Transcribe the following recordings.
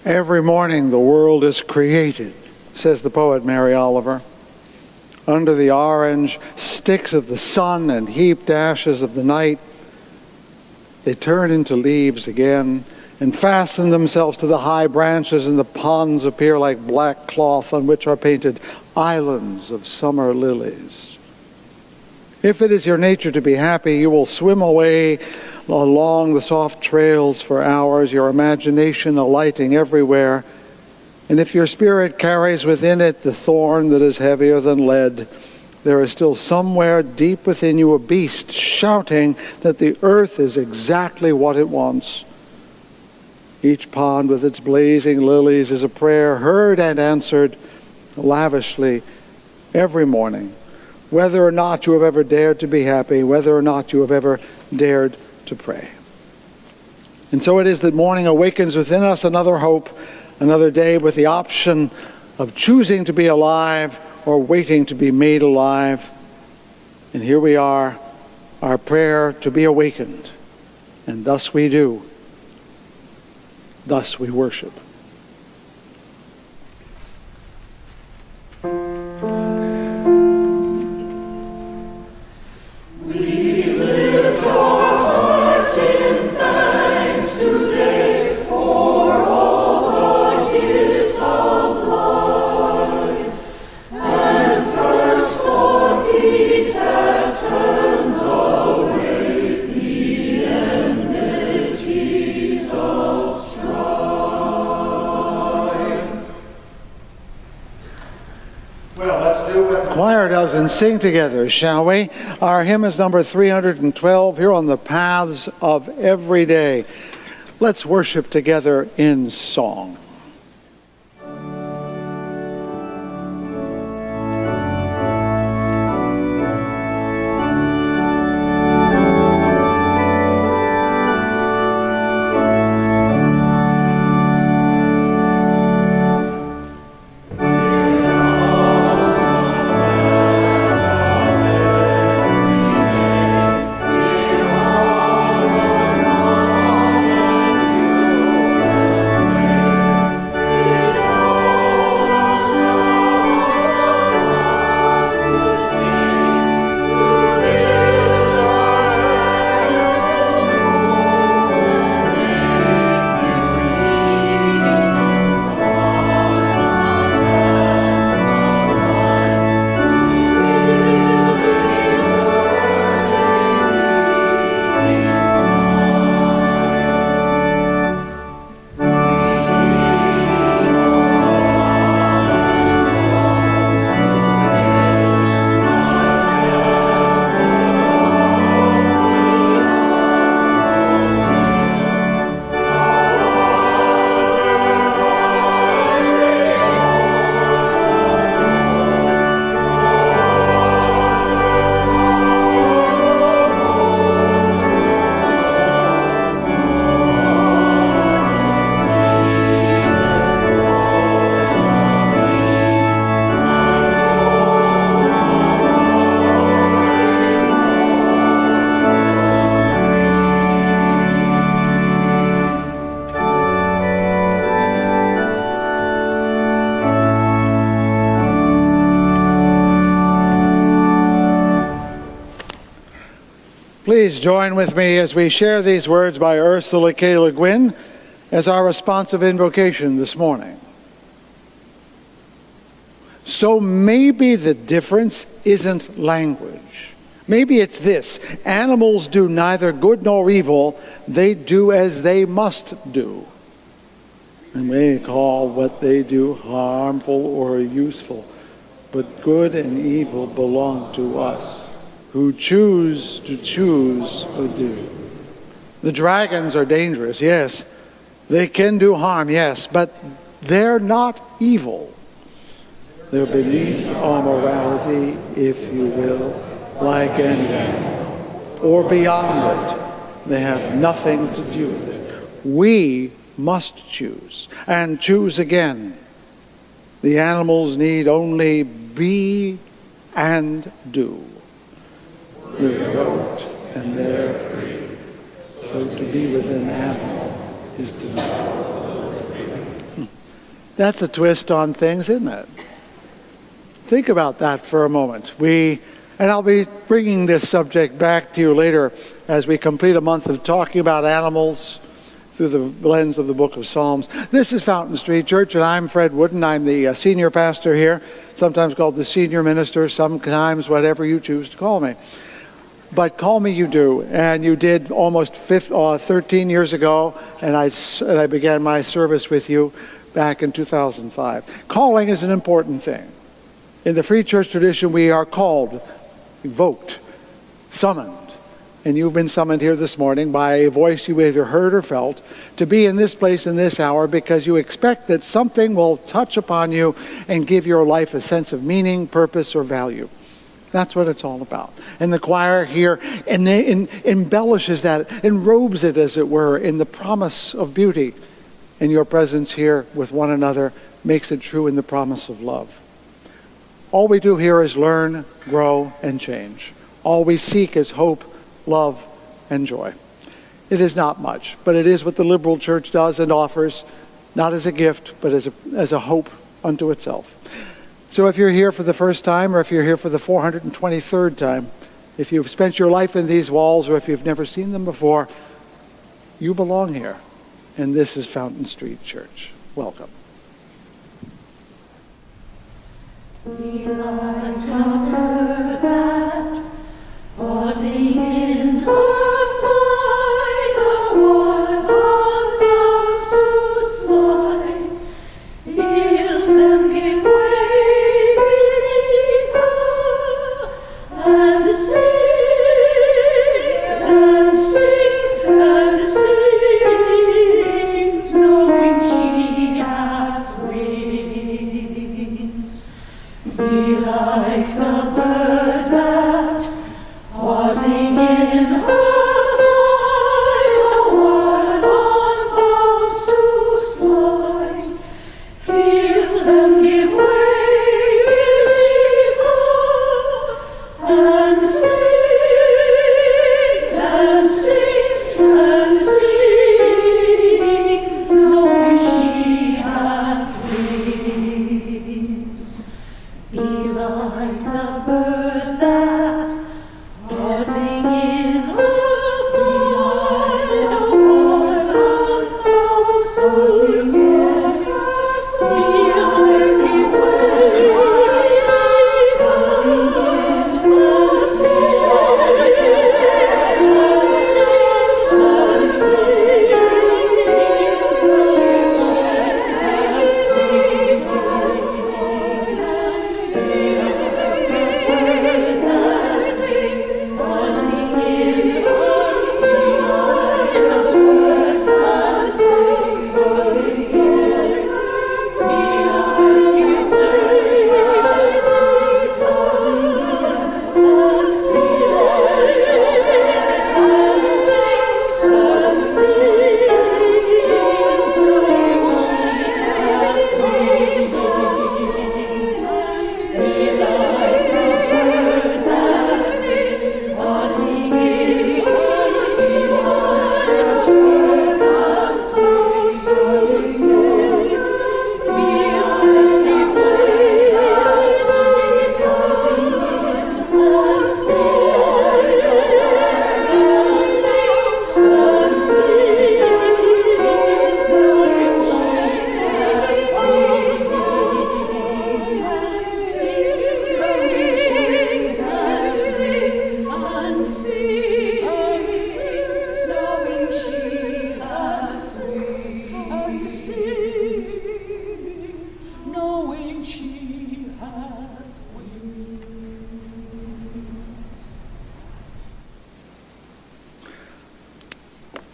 Every morning the world is created, says the poet Mary Oliver. Under the orange sticks of the sun and heaped ashes of the night, they turn into leaves again and fasten themselves to the high branches, and the ponds appear like black cloth on which are painted islands of summer lilies. If it is your nature to be happy, you will swim away along the soft trails for hours, your imagination alighting everywhere. And if your spirit carries within it the thorn that is heavier than lead, there is still somewhere deep within you a beast shouting that the earth is exactly what it wants. Each pond with its blazing lilies is a prayer heard and answered lavishly every morning, whether or not you have ever dared to be happy, whether or not you have ever dared to pray. And so it is that morning awakens within us another hope, another day with the option of choosing to be alive or waiting to be made alive. And here we are, our prayer to be awakened. And thus we do. Thus we worship. Choir does and sing together, shall we? Our hymn is number 312 here on the Paths of Every Day. Let's worship together in song. Please join with me as we share these words by Ursula K. Le Guin as our responsive invocation this morning. So maybe the difference isn't language. Maybe it's this: animals do neither good nor evil, they do as they must do. And we call what they do harmful or useful, but good and evil belong to us, who choose to choose or do. The dragons are dangerous, yes. They can do harm, yes, but they're not evil. They're beneath our morality, if you will, like any animal, or beyond it. They have nothing to do with it. We must choose, and choose again. The animals need only be and do. We're goat, and they're free. So to be with an animal is to be. That's a twist on things, isn't it? Think about that for a moment. And I'll be bringing this subject back to you later as we complete a month of talking about animals through the lens of the book of Psalms. This is Fountain Street Church, and I'm Fred Wooden. I'm the senior pastor here, sometimes called the senior minister, sometimes whatever you choose to call me. But call me you do, and you did almost 13 years ago, and I began my service with you back in 2005. Calling is an important thing. In the Free Church tradition, we are called, evoked, summoned. And you've been summoned here this morning by a voice you either heard or felt to be in this place in this hour because you expect that something will touch upon you and give your life a sense of meaning, purpose, or value. That's what it's all about. And the choir here embellishes that, enrobes it, as it were, in the promise of beauty. And your presence here with one another makes it true in the promise of love. All we do here is learn, grow, and change. All we seek is hope, love, and joy. It is not much, but it is what the liberal church does and offers, not as a gift, but as a hope unto itself. So if you're here for the first time, or if you're here for the 423rd time, if you've spent your life in these walls, or if you've never seen them before, you belong here. And this is Fountain Street Church. Welcome. We like a bird that, pausing in her flight, a while on those to slide, feels them give way beneath her, and sings and sings and sings, knowing she hath wings. Be like the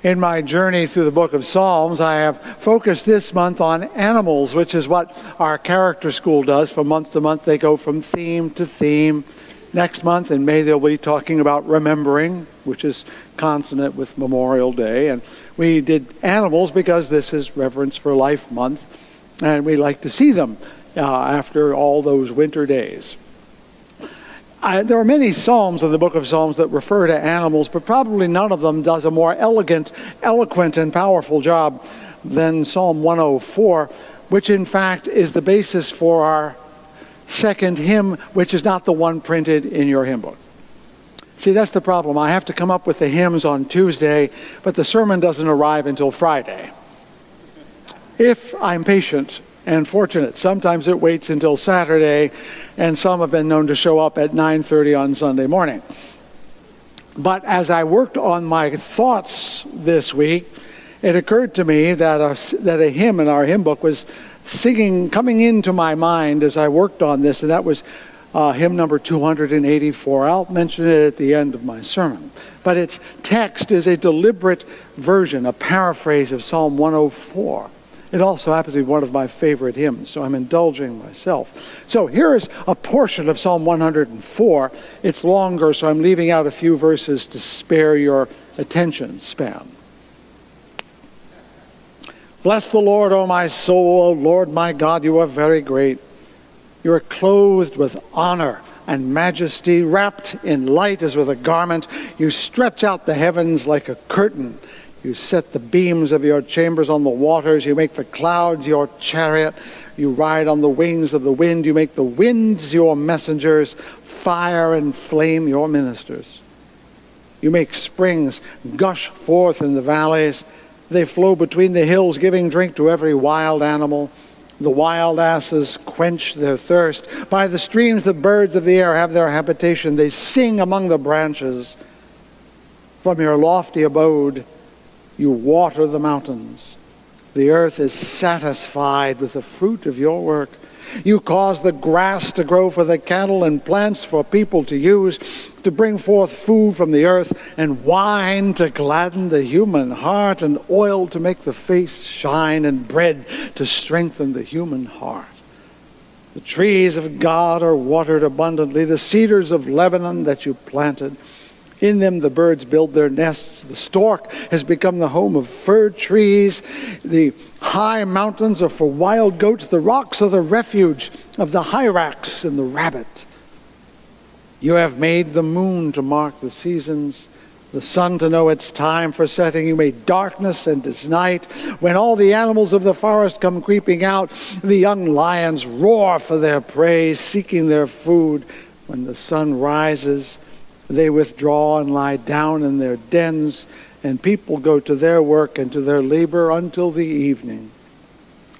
In my journey through the book of Psalms, I have focused this month on animals, which is what our character school does. From month to month, they go from theme to theme. Next month, in May, they'll be talking about remembering, which is consonant with Memorial Day. And we did animals because this is Reverence for Life Month, and we like to see them after all those winter days. There are many psalms in the book of Psalms that refer to animals, but probably none of them does a more elegant, eloquent, and powerful job than Psalm 104, which in fact is the basis for our second hymn, which is not the one printed in your hymn book. See, that's the problem. I have to come up with the hymns on Tuesday, but the sermon doesn't arrive until Friday. If I'm patient and fortunate. Sometimes it waits until Saturday, and some have been known to show up at 9:30 on Sunday morning. But as I worked on my thoughts this week, it occurred to me that a hymn in our hymn book was coming into my mind as I worked on this, and that was hymn number 284. I'll mention it at the end of my sermon. But its text is a deliberate version, a paraphrase of Psalm 104. It also happens to be one of my favorite hymns, so I'm indulging myself. So here is a portion of Psalm 104. It's longer, so I'm leaving out a few verses to spare your attention span. Bless the Lord, O my soul. O Lord my God, you are very great. You are clothed with honor and majesty, wrapped in light as with a garment. You stretch out the heavens like a curtain. You set the beams of your chambers on the waters. You make the clouds your chariot. You ride on the wings of the wind. You make the winds your messengers, fire and flame your ministers. You make springs gush forth in the valleys. They flow between the hills, giving drink to every wild animal. The wild asses quench their thirst. By the streams, the birds of the air have their habitation. They sing among the branches. From your lofty abode, you water the mountains. The earth is satisfied with the fruit of your work. You cause the grass to grow for the cattle and plants for people to use, to bring forth food from the earth, and wine to gladden the human heart, and oil to make the face shine, and bread to strengthen the human heart. The trees of God are watered abundantly, the cedars of Lebanon that you planted. In them the birds build their nests. The stork has become the home of fir trees. The high mountains are for wild goats. The rocks are the refuge of the hyrax and the rabbit. You have made the moon to mark the seasons, the sun to know its time for setting. You made darkness and its night. When all the animals of the forest come creeping out, the young lions roar for their prey, seeking their food. When the sun rises, they withdraw and lie down in their dens, and people go to their work and to their labor until the evening.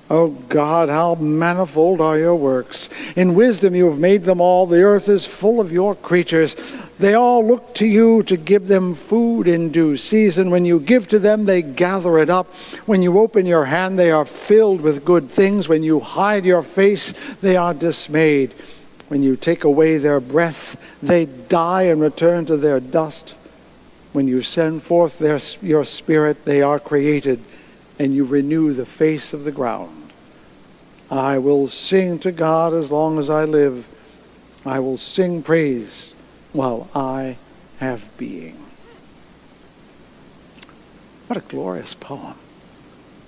O God, how manifold are your works. In wisdom you have made them all. The earth is full of your creatures. They all look to you to give them food in due season. When you give to them, they gather it up. When you open your hand, they are filled with good things. When you hide your face, they are dismayed. When you take away their breath, they die and return to their dust. When you send forth your spirit, they are created, and you renew the face of the ground. I will sing to God as long as I live. I will sing praise while I have being. What a glorious poem.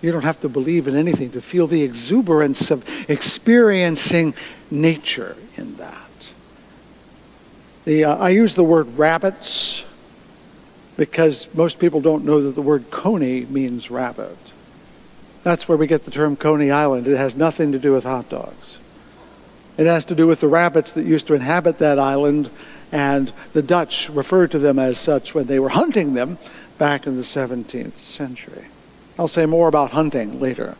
You don't have to believe in anything to feel the exuberance of experiencing nature in that. I use the word rabbits because most people don't know that the word coney means rabbit. That's where we get the term Coney Island. It has nothing to do with hot dogs. It has to do with the rabbits that used to inhabit that island, and the Dutch referred to them as such when they were hunting them back in the 17th century. I'll say more about hunting later.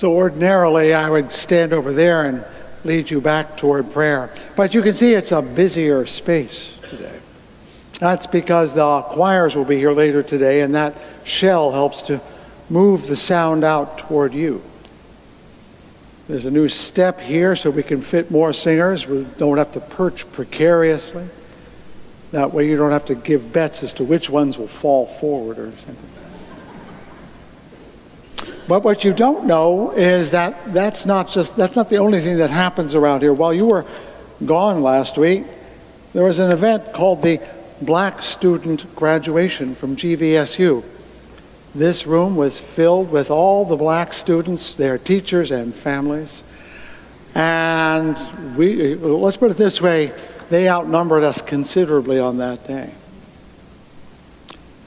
So ordinarily I would stand over there and lead you back toward prayer. But you can see it's a busier space today. That's because the choirs will be here later today, and that shell helps to move the sound out toward you. There's a new step here so we can fit more singers. We don't have to perch precariously. That way you don't have to give bets as to which ones will fall forward or something. But what you don't know is that that's not the only thing that happens around here. While you were gone last week, there was an event called the Black Student Graduation from GVSU. This room was filled with all the black students, their teachers and families. And let's put it this way, they outnumbered us considerably on that day.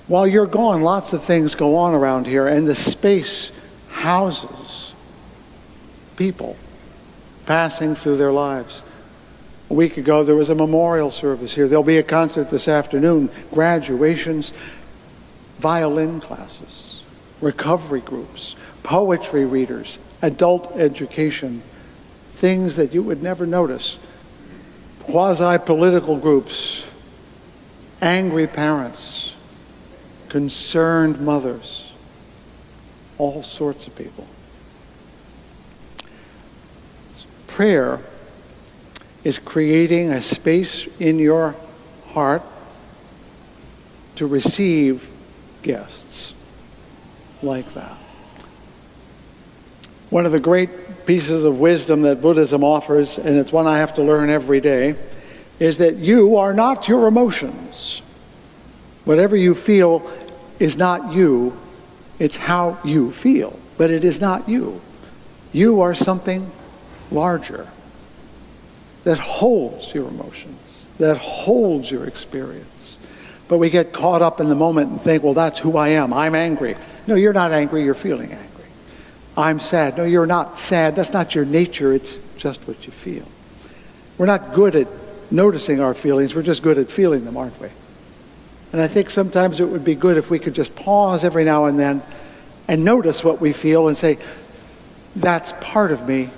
While you're gone, lots of things go on around here, and the space houses people passing through their lives. A week ago, there was a memorial service here. There'll be a concert this afternoon, graduations, violin classes, recovery groups, poetry readers, adult education, things that you would never notice, quasi-political groups, angry parents, concerned mothers, all sorts of people. Prayer is creating a space in your heart to receive guests like that. One of the great pieces of wisdom that Buddhism offers, and it's one I have to learn every day, is that you are not your emotions. Whatever you feel is not you, it's how you feel, but it is not you. You are something larger that holds your emotions, that holds your experience. But we get caught up in the moment and think, well, that's who I am. I'm angry. No, you're not angry, you're feeling angry. I'm sad. No, you're not sad. That's not your nature, it's just what you feel. We're not good at noticing our feelings, we're just good at feeling them, aren't we? And I think sometimes it would be good if we could just pause every now and then and notice what we feel and say, that's part of me,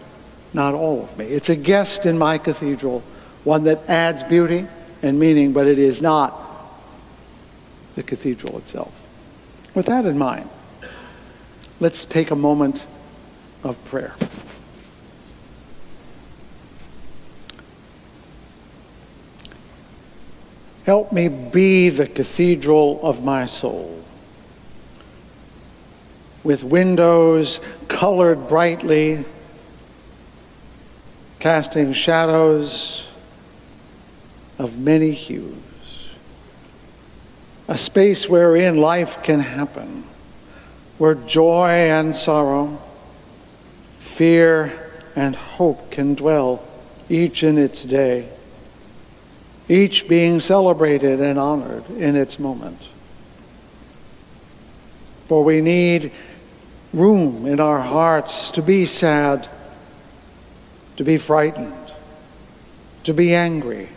not all of me. It's a guest in my cathedral, one that adds beauty and meaning, but it is not the cathedral itself. With that in mind, let's take a moment of prayer. Help me be the cathedral of my soul, with windows colored brightly, casting shadows of many hues. A space wherein life can happen, where joy and sorrow, fear and hope can dwell, each in its day, each being celebrated and honored in its moment. For we need room in our hearts to be sad, to be frightened, to be angry.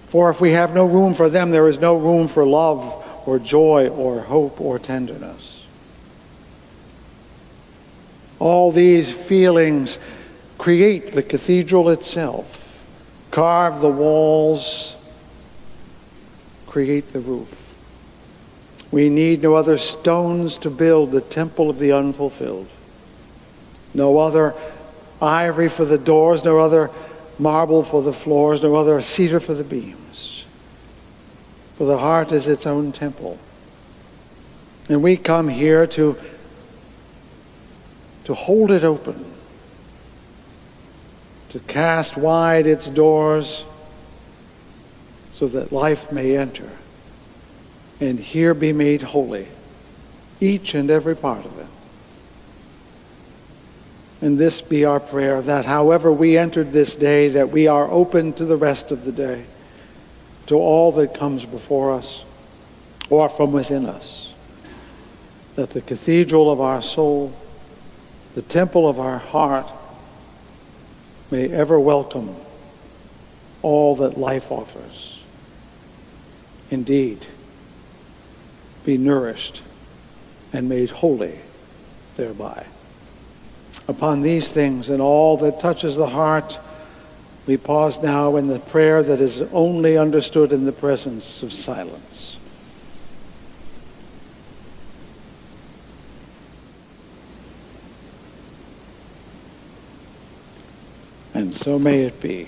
For if we have no room for them, there is no room for love or joy or hope or tenderness. All these feelings create the cathedral itself, carve the walls, create the roof. We need no other stones to build the temple of the unfulfilled. No other ivory for the doors, no other marble for the floors, no other cedar for the beams. For the heart is its own temple. And we come here to hold it open, to cast wide its doors so that life may enter and here be made holy, each and every part of it. And this be our prayer, that however we entered this day, that we are open to the rest of the day, to all that comes before us or from within us, that the cathedral of our soul, the temple of our heart, may ever welcome all that life offers. Indeed, be nourished and made holy thereby. Upon these things and all that touches the heart, we pause now in the prayer that is only understood in the presence of silence. And so may it be,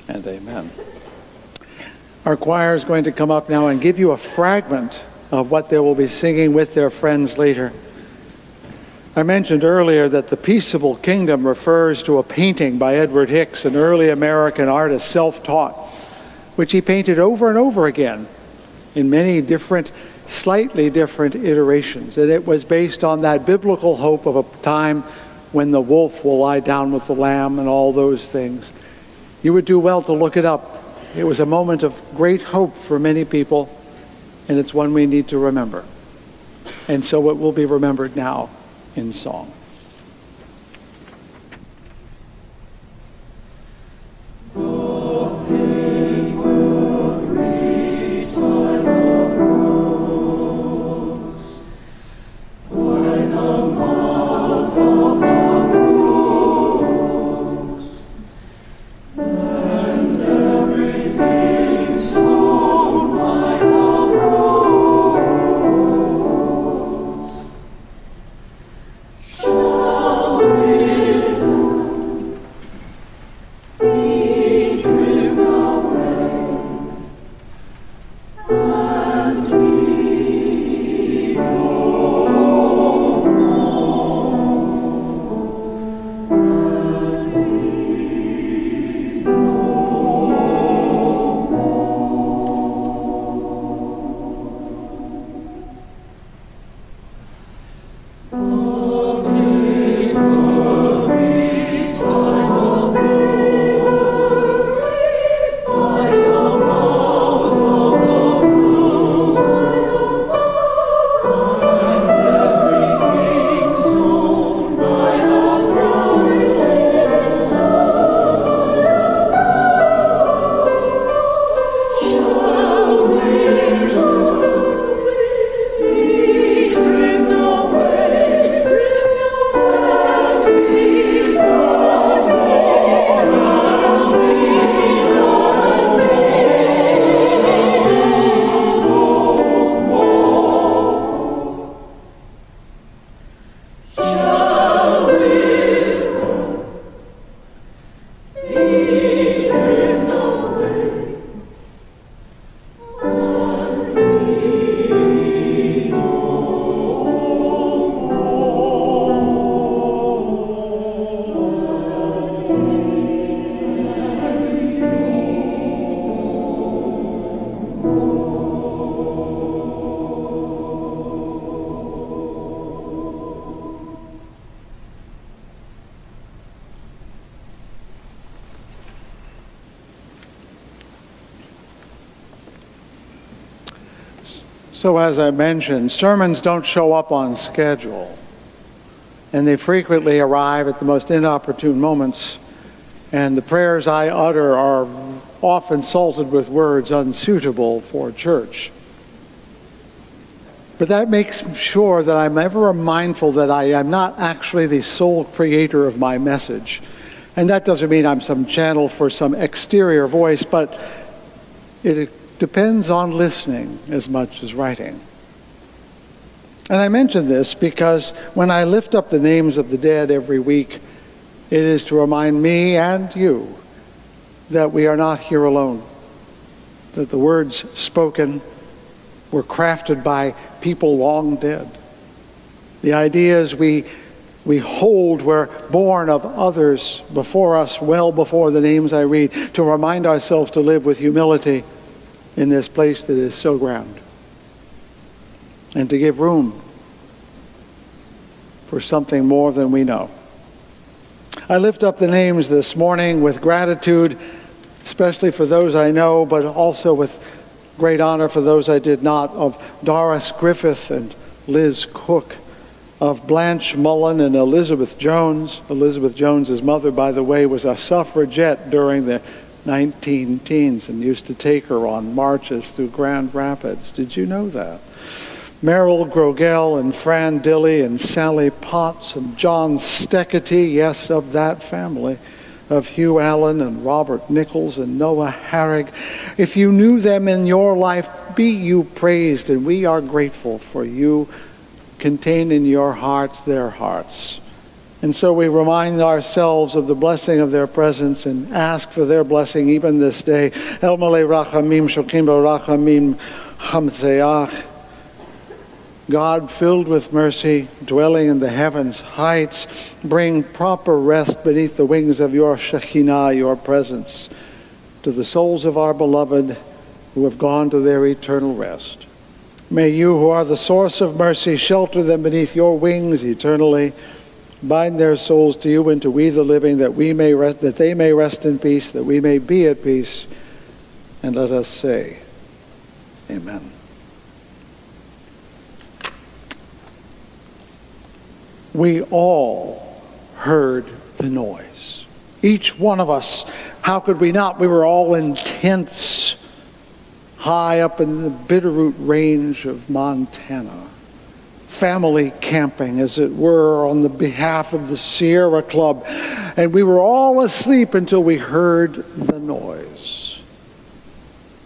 and amen. Our choir is going to come up now and give you a fragment of what they will be singing with their friends later. I mentioned earlier that the Peaceable Kingdom refers to a painting by Edward Hicks, an early American artist, self-taught, which he painted over and over again in many different, slightly different iterations. And it was based on that biblical hope of a time when the wolf will lie down with the lamb and all those things. You would do well to look it up. It was a moment of great hope for many people, and it's one we need to remember. And so it will be remembered now in song. So as I mentioned, sermons don't show up on schedule, and they frequently arrive at the most inopportune moments, and the prayers I utter are often salted with words unsuitable for church. But that makes sure that I'm ever mindful that I am not actually the sole creator of my message. And that doesn't mean I'm some channel for some exterior voice, but it depends on listening as much as writing. And I mention this because when I lift up the names of the dead every week, it is to remind me and you that we are not here alone, that the words spoken were crafted by people long dead. The ideas we hold were born of others before us, well before the names I read, to remind ourselves to live with humility in this place that is so grand, and to give room for something more than we know. I lift up the names this morning with gratitude, especially for those I know, but also with great honor for those I did not, of Doris Griffith and Liz Cook, of Blanche Mullen and Elizabeth Jones. Elizabeth Jones's mother, by the way, was a suffragette during the 19 teens and used to take her on marches through Grand Rapids. Did you know that? Merrill Grogel and Fran Dilley and Sally Potts and John Steckety, yes, of that family, of Hugh Allen and Robert Nichols and Noah Harrig. If you knew them in your life, be you praised, and we are grateful for you contain in your hearts their hearts. And so we remind ourselves of the blessing of their presence and ask for their blessing even this day. El Malay Rachamim Shokim Rachamim Chamseach. God, filled with mercy, dwelling in the heavens' heights, bring proper rest beneath the wings of your Shekhinah, your presence, to the souls of our beloved who have gone to their eternal rest. May you, who are the source of mercy, shelter them beneath your wings eternally. Bind their souls to you and to we the living, that they may rest in peace, that we may be at peace. And let us say, Amen. We all heard the noise. Each one of us. How could we not? We were all in tents high up in the Bitterroot Range of Montana. Family camping, as it were, on the behalf of the Sierra Club. And we were all asleep until we heard the noise.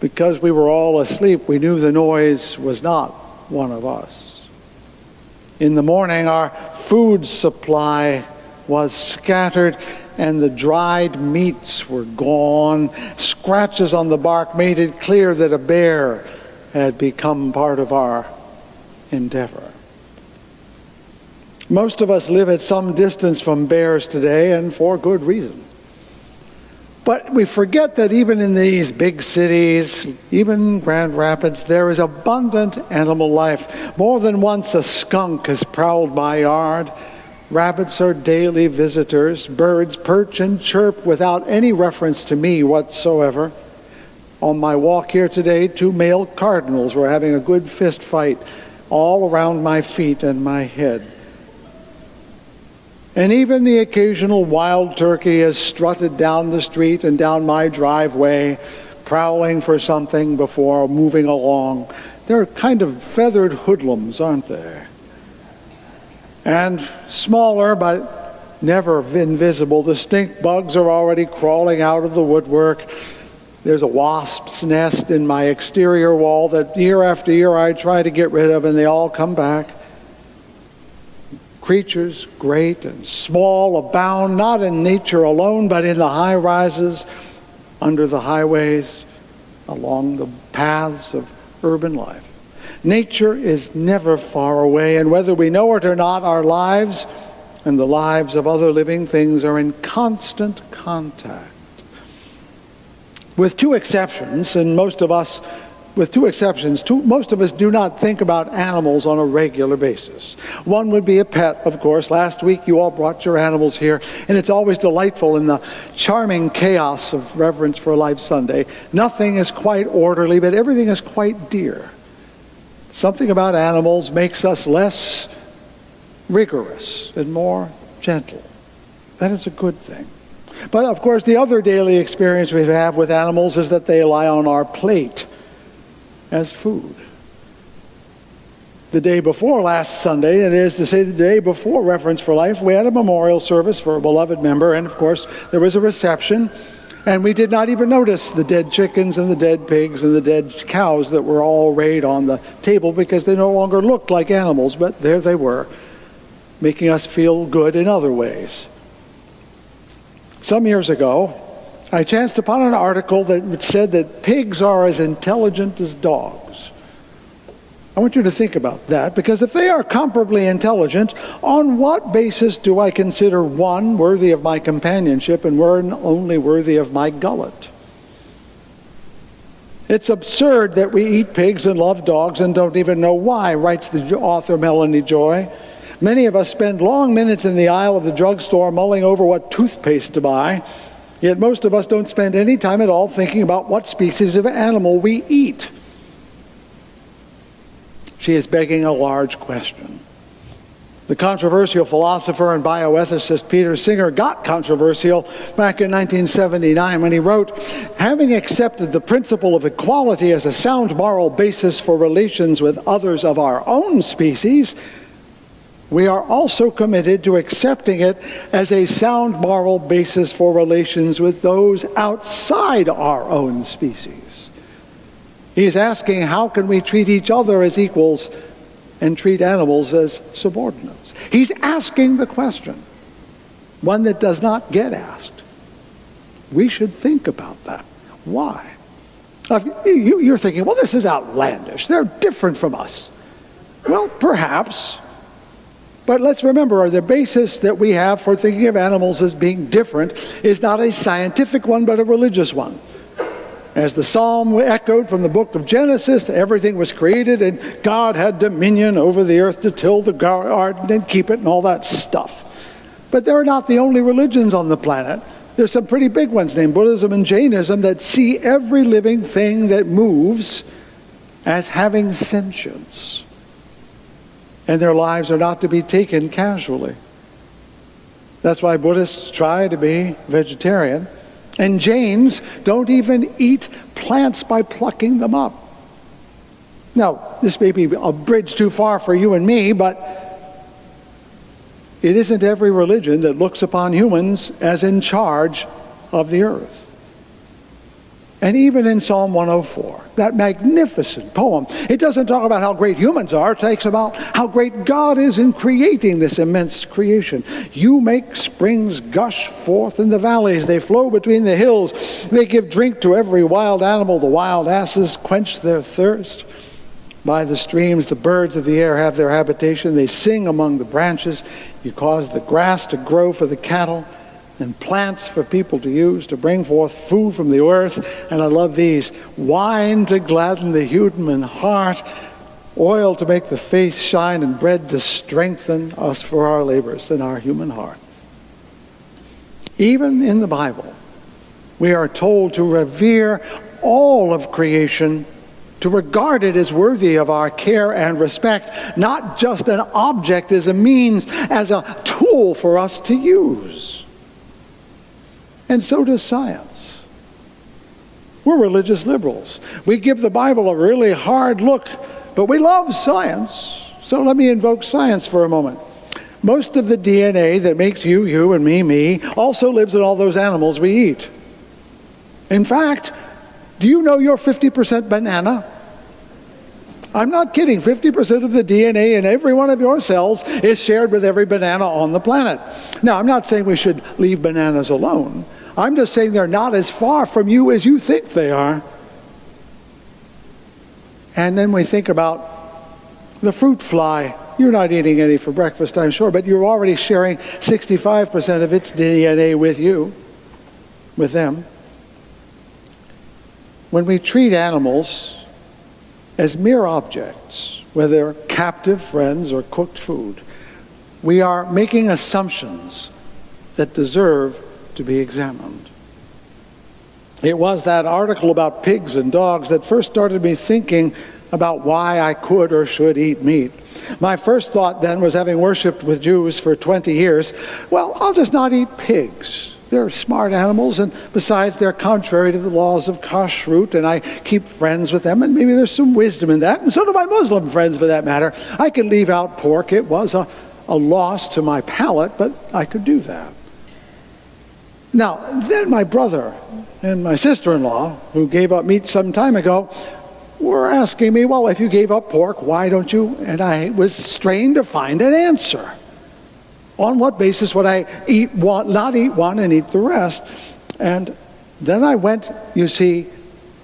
Because we were all asleep, we knew the noise was not one of us. In the morning, our food supply was scattered and the dried meats were gone. Scratches on the bark made it clear that a bear had become part of our endeavor. Most of us live at some distance from bears today, and for good reason. But we forget that even in these big cities, even Grand Rapids, there is abundant animal life. More than once a skunk has prowled my yard. Rabbits are daily visitors. Birds perch and chirp without any reference to me whatsoever. On my walk here today, 2 male cardinals were having a good fist fight all around my feet and my head. And even the occasional wild turkey has strutted down the street and down my driveway, prowling for something before moving along. They're kind of feathered hoodlums, aren't they? And smaller, but never invisible, the stink bugs are already crawling out of the woodwork. There's a wasp's nest in my exterior wall that year after year I try to get rid of, and they all come back. Creatures, great and small, abound, not in nature alone, but in the high rises, under the highways, along the paths of urban life. Nature is never far away, and whether we know it or not, our lives and the lives of other living things are in constant contact. With two exceptions, most of us do not think about animals on a regular basis. One would be a pet, of course. Last week you all brought your animals here, and it's always delightful in the charming chaos of Reverence for Life Sunday. Nothing is quite orderly, but everything is quite dear. Something about animals makes us less rigorous and more gentle. That is a good thing. But of course, the other daily experience we have with animals is that they lie on our plate as food. The day before last Sunday, that is to say the day before Reverence for Life, we had a memorial service for a beloved member, and of course there was a reception, and we did not even notice the dead chickens and the dead pigs and the dead cows that were all laid on the table because they no longer looked like animals, but there they were, making us feel good in other ways. Some years ago, I chanced upon an article that said that pigs are as intelligent as dogs. I want you to think about that, because if they are comparably intelligent, on what basis do I consider one worthy of my companionship and one only worthy of my gullet? It's absurd that we eat pigs and love dogs and don't even know why, writes the author Melanie Joy. Many of us spend long minutes in the aisle of the drugstore mulling over what toothpaste to buy. Yet most of us don't spend any time at all thinking about what species of animal we eat. She is begging a large question. The controversial philosopher and bioethicist Peter Singer got controversial back in 1979 when he wrote, "Having accepted the principle of equality as a sound moral basis for relations with others of our own species, we are also committed to accepting it as a sound moral basis for relations with those outside our own species." He's asking, how can we treat each other as equals and treat animals as subordinates? He's asking the question, one that does not get asked. We should think about that. Why? You're thinking, well, this is outlandish. They're different from us. Well, perhaps. But let's remember, the basis that we have for thinking of animals as being different is not a scientific one, but a religious one. As the psalm echoed from the book of Genesis, everything was created and God had dominion over the earth to till the garden and keep it and all that stuff. But they're not the only religions on the planet. There's some pretty big ones named Buddhism and Jainism that see every living thing that moves as having sentience. And their lives are not to be taken casually. That's why Buddhists try to be vegetarian. And Jains don't even eat plants by plucking them up. Now, this may be a bridge too far for you and me, but it isn't every religion that looks upon humans as in charge of the earth. And even in Psalm 104, that magnificent poem, it doesn't talk about how great humans are. It talks about how great God is in creating this immense creation. You make springs gush forth in the valleys. They flow between the hills. They give drink to every wild animal. The wild asses quench their thirst. By the streams, the birds of the air have their habitation. They sing among the branches. You cause the grass to grow for the cattle, and plants for people to use, to bring forth food from the earth. And I love these: wine to gladden the human heart, oil to make the face shine, and bread to strengthen us for our labors in our human heart. Even in the Bible, we are told to revere all of creation, to regard it as worthy of our care and respect, not just an object as a means, as a tool for us to use. And so does science. We're religious liberals. We give the Bible a really hard look, but we love science. So let me invoke science for a moment. Most of the DNA that makes you, you, and me, also lives in all those animals we eat. In fact, do you know you're 50% banana? I'm not kidding. 50% of the DNA in every one of your cells is shared with every banana on the planet. Now, I'm not saying we should leave bananas alone. I'm just saying they're not as far from you as you think they are. And then we think about the fruit fly. You're not eating any for breakfast, I'm sure, but you're already sharing 65% of its DNA with you, with them. When we treat animals as mere objects, whether captive friends or cooked food, we are making assumptions that deserve to be examined. It was that article about pigs and dogs that first started me thinking about why I could or should eat meat. My first thought then was, having worshipped with Jews for 20 years, well, I'll just not eat pigs. They're smart animals, and besides, they're contrary to the laws of kashrut, and I keep friends with them, and maybe there's some wisdom in that, and so do my Muslim friends for that matter. I could leave out pork. It was a loss to my palate, but I could do that. Now, then my brother and my sister-in-law, who gave up meat some time ago, were asking me, well, if you gave up pork, why don't you? And I was strained to find an answer. On what basis would I not eat one and eat the rest? And then I went, you see,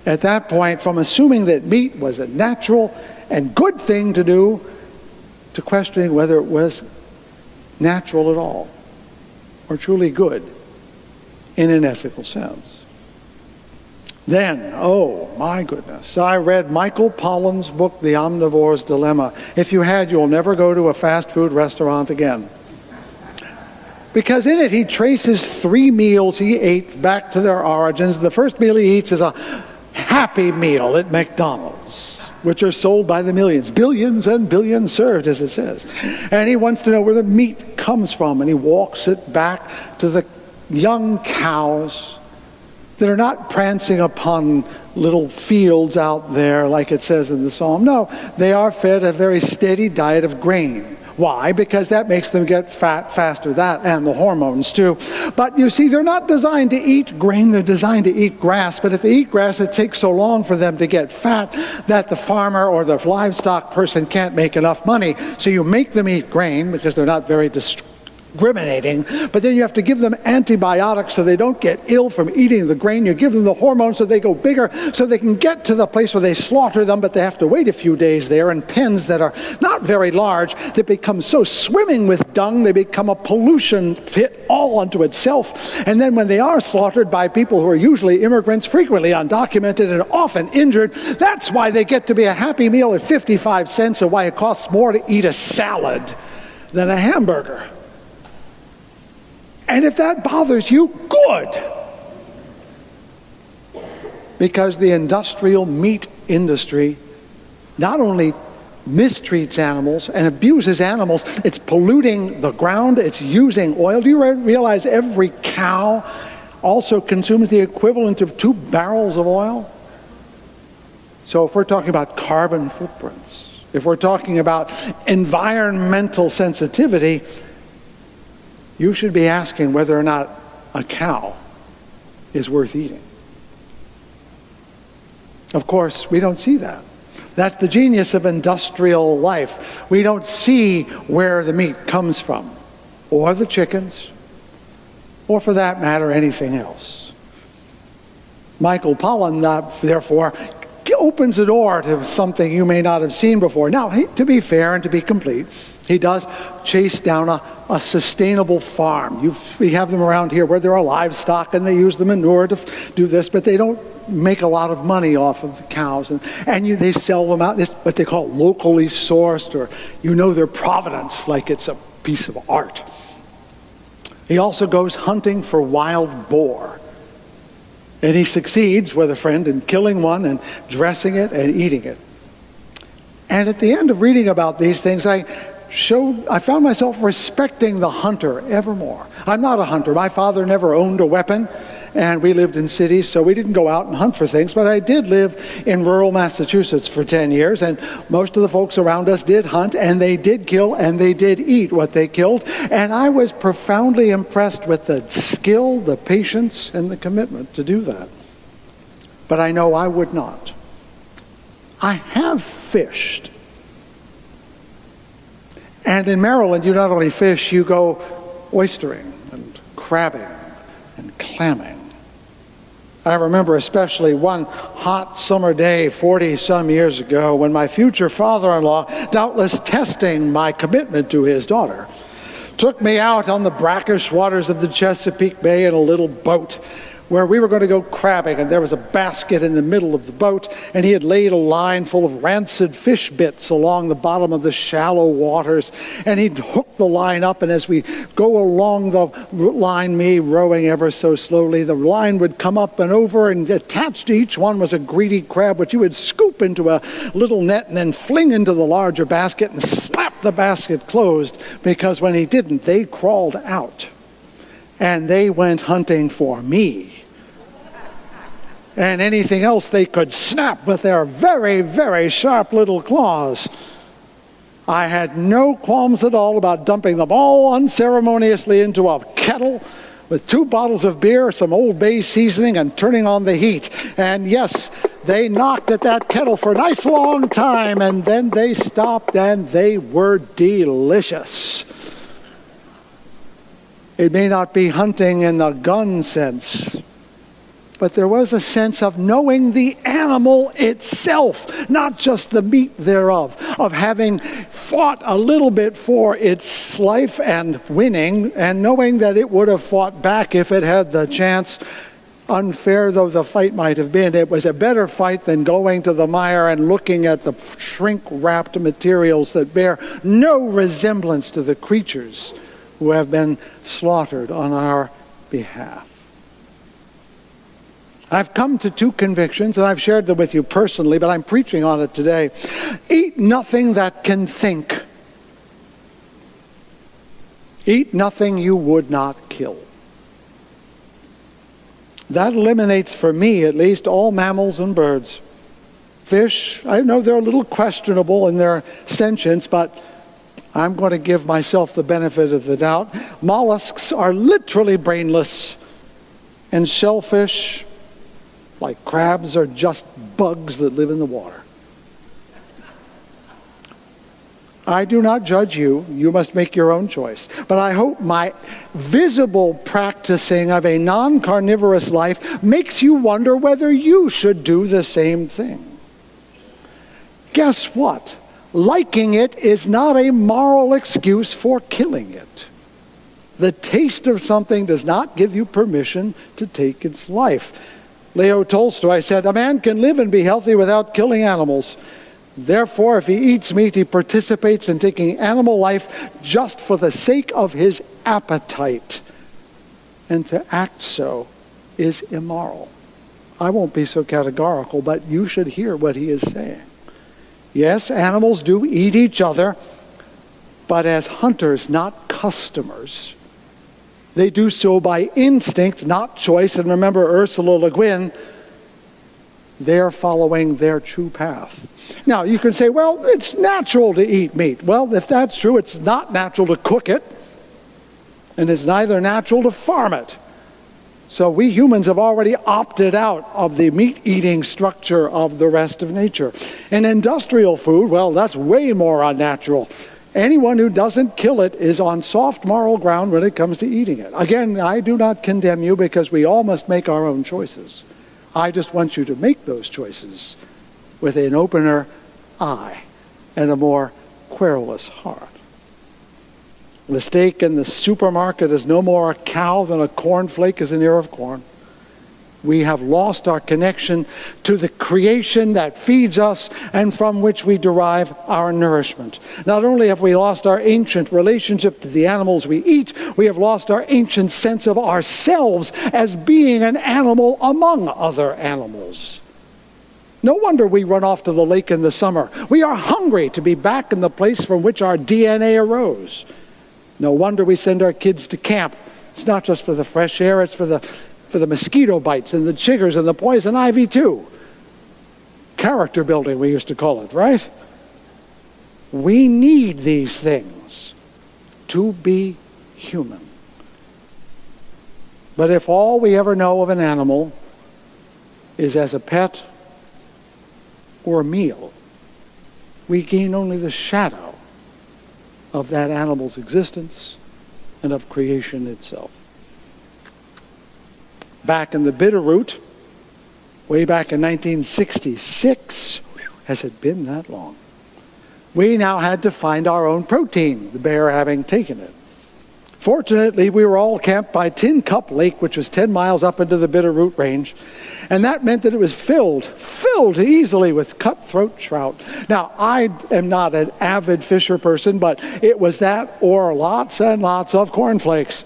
at that point, from assuming that meat was a natural and good thing to do, to questioning whether it was natural at all, or truly good in an ethical sense. Then, oh my goodness, I read Michael Pollan's book, The Omnivore's Dilemma. If you had, you'll never go to a fast food restaurant again. Because in it, he traces 3 meals he ate back to their origins. The first meal he eats is a Happy Meal at McDonald's. which are sold by the millions. Billions and billions served, as it says. And he wants to know where the meat comes from. And he walks it back to the young cows that are not prancing upon little fields out there like it says in the psalm. No, they are fed a very steady diet of grain. Why? Because that makes them get fat faster, that and the hormones too. But you see, they're not designed to eat grain, they're designed to eat grass. But if they eat grass, it takes so long for them to get fat that the farmer or the livestock person can't make enough money. So you make them eat grain because they're not very discriminating, but then you have to give them antibiotics so they don't get ill from eating the grain. You give them the hormones so they go bigger, so they can get to the place where they slaughter them, but they have to wait a few days there in pens that are not very large, that become so swimming with dung, they become a pollution pit all unto itself. And then when they are slaughtered by people who are usually immigrants, frequently undocumented and often injured, that's why they get to be a Happy Meal at 55 cents, and why it costs more to eat a salad than a hamburger. And if that bothers you, good. Because the industrial meat industry not only mistreats animals and abuses animals, it's polluting the ground, it's using oil. Do you realize every cow also consumes the equivalent of 2 barrels of oil? So if we're talking about carbon footprints, if we're talking about environmental sensitivity, you should be asking whether or not a cow is worth eating. Of course, we don't see that. That's the genius of industrial life. We don't see where the meat comes from, or the chickens, or for that matter, anything else. Michael Pollan, therefore, opens the door to something you may not have seen before. Now, to be fair and to be complete, he does chase down a sustainable farm. We have them around here where there are livestock and they use the manure to do this, but they don't make a lot of money off of the cows. And they sell them out. It's what they call locally sourced, or their provenance like it's a piece of art. He also goes hunting for wild boar. And he succeeds with a friend in killing one and dressing it and eating it. And at the end of reading about these things, I found myself respecting the hunter ever more. I'm not a hunter. My father never owned a weapon, and we lived in cities, so we didn't go out and hunt for things. But I did live in rural Massachusetts for 10 years, and most of the folks around us did hunt, and they did kill, and they did eat what they killed. And I was profoundly impressed with the skill, the patience, and the commitment to do that. But I know I would not. I have fished. And in Maryland, you not only fish, you go oystering and crabbing and clamming. I remember especially one hot summer day 40-some years ago when my future father-in-law, doubtless testing my commitment to his daughter, took me out on the brackish waters of the Chesapeake Bay in a little boat where we were going to go crabbing, and there was a basket in the middle of the boat, and he had laid a line full of rancid fish bits along the bottom of the shallow waters, and he'd hooked the line up, and as we go along the line, me rowing ever so slowly, the line would come up and over, and attached to each one was a greedy crab, which he would scoop into a little net and then fling into the larger basket and slap the basket closed, because when he didn't, they crawled out, and they went hunting for me. And anything else they could snap with their very, very sharp little claws. I had no qualms at all about dumping them all unceremoniously into a kettle with 2 bottles of beer, some Old Bay seasoning, and turning on the heat. And yes, they knocked at that kettle for a nice long time, and then they stopped, and they were delicious. It may not be hunting in the gun sense, but there was a sense of knowing the animal itself, not just the meat thereof, of having fought a little bit for its life and winning, and knowing that it would have fought back if it had the chance. Unfair though the fight might have been, it was a better fight than going to the mire and looking at the shrink-wrapped materials that bear no resemblance to the creatures who have been slaughtered on our behalf. I've come to two convictions, and I've shared them with you personally, but I'm preaching on it today. Eat nothing that can think. Eat nothing you would not kill. That eliminates, for me at least, all mammals and birds. Fish, I know they're a little questionable in their sentience, but I'm going to give myself the benefit of the doubt. Mollusks are literally brainless, and shellfish, like crabs, are just bugs that live in the water. I do not judge you. You must make your own choice. But I hope my visible practicing of a non-carnivorous life makes you wonder whether you should do the same thing. Guess what? Liking it is not a moral excuse for killing it. The taste of something does not give you permission to take its life. Leo Tolstoy said, "A man can live and be healthy without killing animals. Therefore, if he eats meat, he participates in taking animal life just for the sake of his appetite. And to act so is immoral." I won't be so categorical, but you should hear what he is saying. Yes, animals do eat each other, but as hunters, not customers. They do so by instinct, not choice. And remember Ursula Le Guin, they're following their true path. Now, you can say, well, it's natural to eat meat. Well, if that's true, it's not natural to cook it, and it's neither natural to farm it. So we humans have already opted out of the meat-eating structure of the rest of nature. And industrial food, well, that's way more unnatural. Anyone who doesn't kill it is on soft moral ground when it comes to eating it. Again, I do not condemn you because we all must make our own choices. I just want you to make those choices with an opener eye and a more querulous heart. The steak in the supermarket is no more a cow than a cornflake is an ear of corn. We have lost our connection to the creation that feeds us and from which we derive our nourishment. Not only have we lost our ancient relationship to the animals we eat, we have lost our ancient sense of ourselves as being an animal among other animals. No wonder we run off to the lake in the summer. We are hungry to be back in the place from which our DNA arose. No wonder we send our kids to camp. It's not just for the fresh air, it's for the mosquito bites and the chiggers and the poison ivy too. Character building, we used to call it, right? We need these things to be human. But if all we ever know of an animal is as a pet or a meal, we gain only the shadow of that animal's existence and of creation itself. Back in the Bitterroot, way back in 1966, has it been that long? We now had to find our own protein, the bear having taken it. Fortunately, we were all camped by Tin Cup Lake, which was 10 miles up into the Bitterroot Range, and that meant that it was filled easily with cutthroat trout. Now, I am not an avid fisher person, but it was that or lots and lots of cornflakes.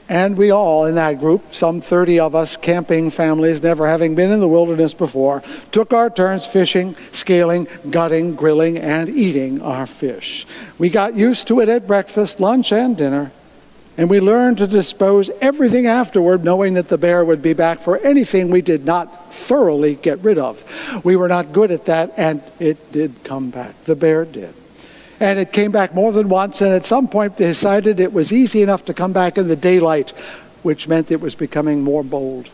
And we all in that group, some 30 of us, camping families, never having been in the wilderness before, took our turns fishing, scaling, gutting, grilling, and eating our fish. We got used to it at breakfast, lunch, and dinner. And we learned to dispose everything afterward, knowing that the bear would be back for anything we did not thoroughly get rid of. We were not good at that, and it did come back. The bear did. And it came back more than once, and at some point decided it was easy enough to come back in the daylight, which meant it was becoming more bold.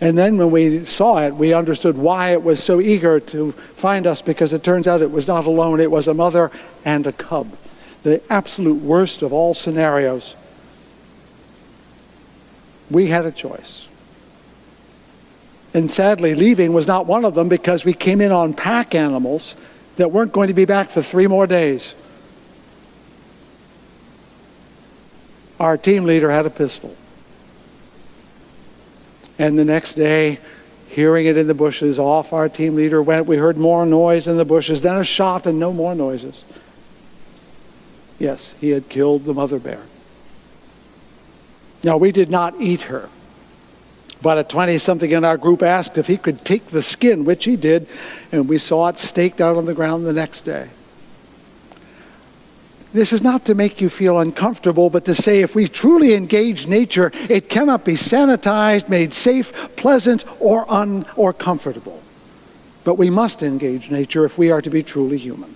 And then when we saw it, we understood why it was so eager to find us, because it turns out it was not alone. It was a mother and a cub. The absolute worst of all scenarios. We had a choice. And sadly, leaving was not one of them, because we came in on pack animals that weren't going to be back for 3 more days. Our team leader had a pistol. And the next day, hearing it in the bushes, off our team leader went. We heard more noise in the bushes, then a shot and no more noises. Yes, he had killed the mother bear. Now, we did not eat her, But a 20-something in our group asked if he could take the skin, which he did, and we saw it staked out on the ground the next day. This is not to make you feel uncomfortable, but to say if we truly engage nature, it cannot be sanitized, made safe, pleasant, or comfortable. But we must engage nature if we are to be truly human.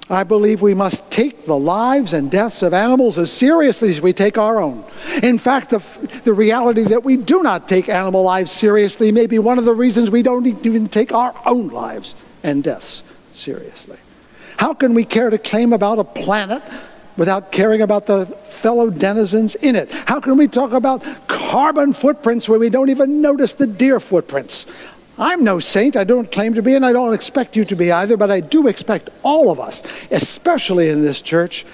I believe we must take the lives and deaths of animals as seriously as we take our own. In fact, the reality that we do not take animal lives seriously may be one of the reasons we don't even take our own lives and deaths seriously. How can we care to claim about a planet without caring about the fellow denizens in it? How can we talk about carbon footprints when we don't even notice the deer footprints? I'm no saint, I don't claim to be, and I don't expect you to be either, but I do expect all of us, especially in this church,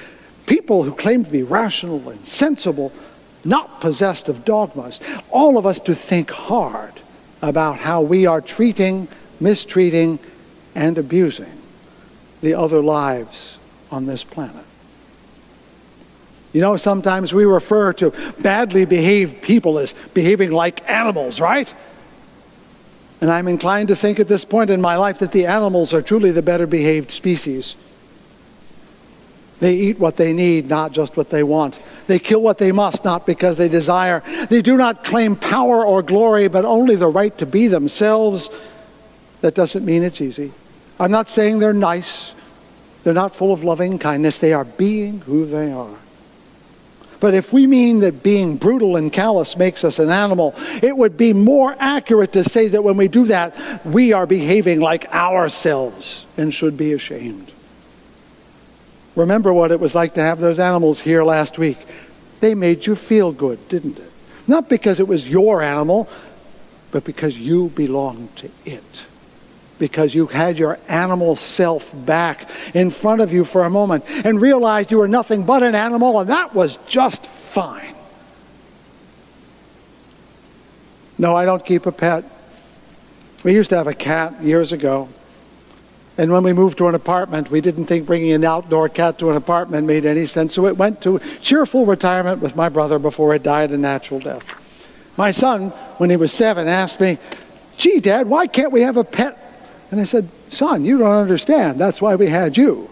people who claim to be rational and sensible, not possessed of dogmas, all of us to think hard about how we are treating, mistreating, and abusing the other lives on this planet. You know, sometimes we refer to badly behaved people as behaving like animals, right? And I'm inclined to think at this point in my life that the animals are truly the better behaved species. They eat what they need, not just what they want. They kill what they must, not because they desire. They do not claim power or glory, but only the right to be themselves. That doesn't mean it's easy. I'm not saying they're nice. They're not full of loving kindness. They are being who they are. But if we mean that being brutal and callous makes us an animal, it would be more accurate to say that when we do that, we are behaving like ourselves and should be ashamed. Remember what it was like to have those animals here last week. They made you feel good, didn't it? Not because it was your animal, but because you belonged to it. Because you had your animal self back in front of you for a moment and realized you were nothing but an animal, and that was just fine. No, I don't keep a pet. We used to have a cat years ago. And when we moved to an apartment, we didn't think bringing an outdoor cat to an apartment made any sense, so it went to cheerful retirement with my brother before it died a natural death. My son, when he was 7, asked me, "Gee, Dad, why can't we have a pet?" And I said, "Son, you don't understand. That's why we had you."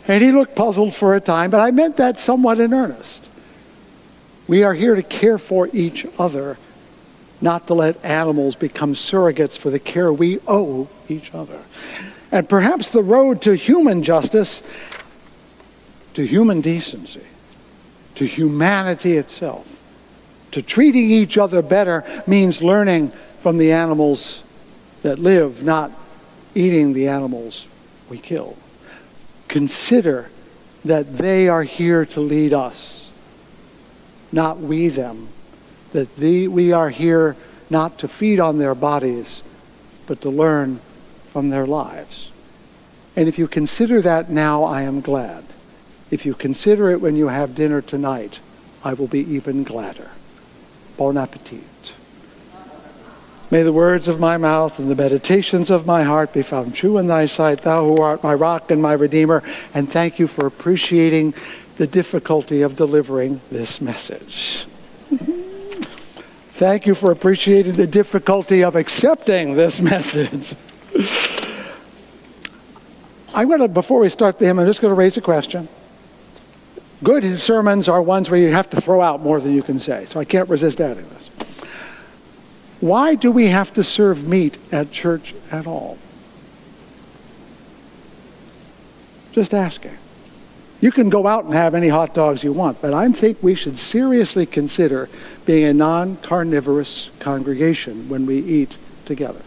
And he looked puzzled for a time, but I meant that somewhat in earnest. We are here to care for each other, not to let animals become surrogates for the care we owe each other. And perhaps the road to human justice, to human decency, to humanity itself, to treating each other better means learning from the animals that live, not eating the animals we kill. Consider that they are here to lead us, not we them. That we are here not to feed on their bodies, but to learn from their lives. And if you consider that now, I am glad. If you consider it when you have dinner tonight, I will be even gladder. Bon appetit. May the words of my mouth and the meditations of my heart be found true in thy sight, thou who art my rock and my redeemer. And thank you for appreciating the difficulty of delivering this message. Thank you for appreciating the difficulty of accepting this message. Before we start the hymn, I'm just going to raise a question. Good sermons are ones where you have to throw out more than you can say, so I can't resist adding this. Why do we have to serve meat at church at all? Just asking. You can go out and have any hot dogs you want, but I think we should seriously consider being a non-carnivorous congregation when we eat together.